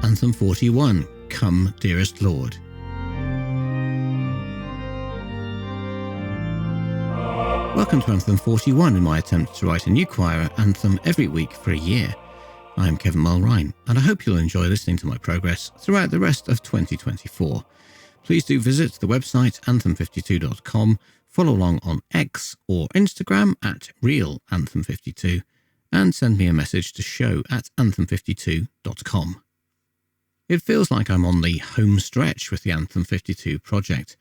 Anthem 41, Come, Dearest Lord. Welcome to Anthem 41 in my attempt to write a new choir anthem every week for a year. I'm Kevin Mulrine, and I hope you'll enjoy listening to my progress throughout the rest of 2024. Please do visit the website anthem52.com, follow along on X or Instagram at realanthem52, and send me a message to show@anthem52.com. It feels like I'm on the home stretch with the Anthem 52 project.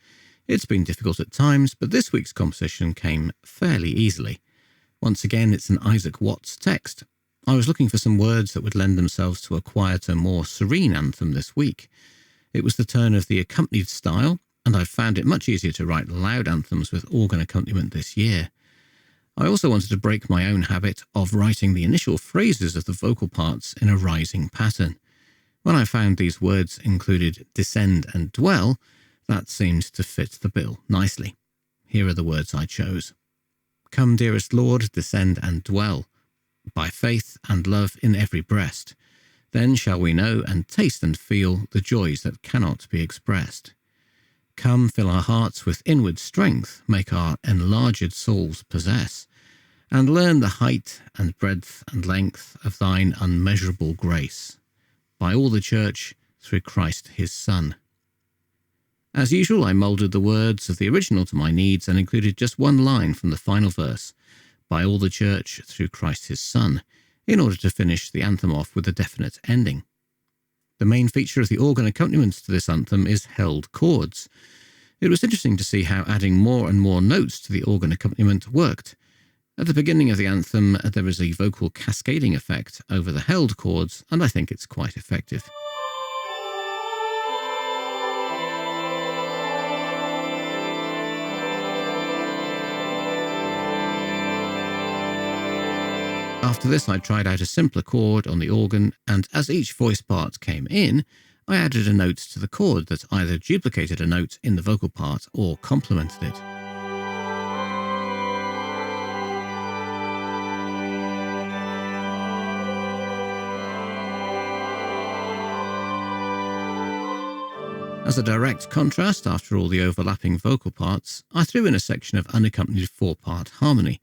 It's been difficult at times, but this week's composition came fairly easily. Once again, it's an Isaac Watts text. I was looking for some words that would lend themselves to a quieter, more serene anthem this week. It was the turn of the accompanied style, and I've found it much easier to write loud anthems with organ accompaniment this year. I also wanted to break my own habit of writing the initial phrases of the vocal parts in a rising pattern. When I found these words included descend and dwell, that seemed to fit the bill nicely. Here are the words I chose. Come, dearest Lord, descend and dwell, by faith and love in every breast. Then shall we know and taste and feel the joys that cannot be expressed. Come, fill our hearts with inward strength, make our enlarged souls possess, and learn the height and breadth and length of thine unmeasurable grace. By all the Church, through Christ his Son. As usual, I moulded the words of the original to my needs and included just one line from the final verse, by all the Church, through Christ his Son, in order to finish the anthem off with a definite ending. The main feature of the organ accompaniment to this anthem is held chords. It was interesting to see how adding more and more notes to the organ accompaniment worked. At the beginning of the anthem, there is a vocal cascading effect over the held chords, and I think it's quite effective. After this, I tried out a simpler chord on the organ, and as each voice part came in, I added a note to the chord that either duplicated a note in the vocal part or complemented it. As a direct contrast, after all the overlapping vocal parts, I threw in a section of unaccompanied four-part harmony.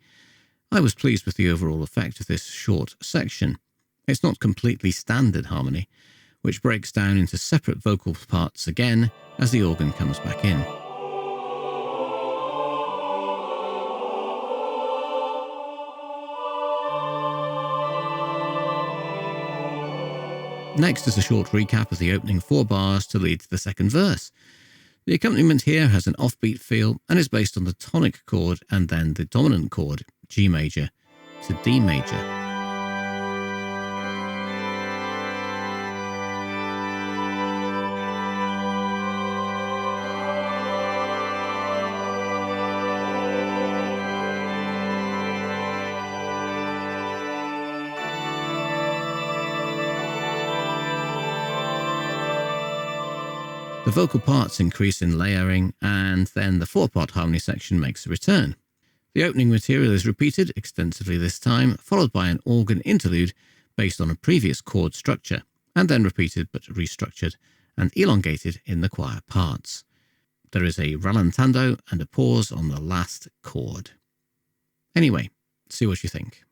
I was pleased with the overall effect of this short section. It's not completely standard harmony, which breaks down into separate vocal parts again as the organ comes back in. Next is a short recap of the opening 4 bars to lead to the second verse. The accompaniment here has an offbeat feel and is based on the tonic chord and then the dominant chord, G major, to D major. The vocal parts increase in layering, and then the 4-part harmony section makes a return. The opening material is repeated extensively this time, followed by an organ interlude based on a previous chord structure, and then repeated but restructured and elongated in the choir parts. There is a rallentando and a pause on the last chord. Anyway, see what you think.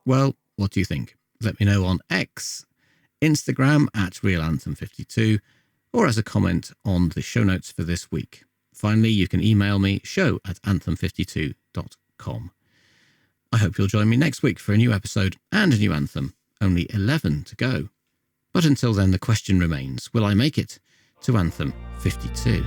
Well, what do you think? Let me know on X, Instagram at realanthem52, or as a comment on the show notes for this week. Finally, you can email me, show@anthem52.com. I hope you'll join me next week for a new episode and a new anthem. Only 11 to go. But until then, the question remains, will I make it to Anthem 52?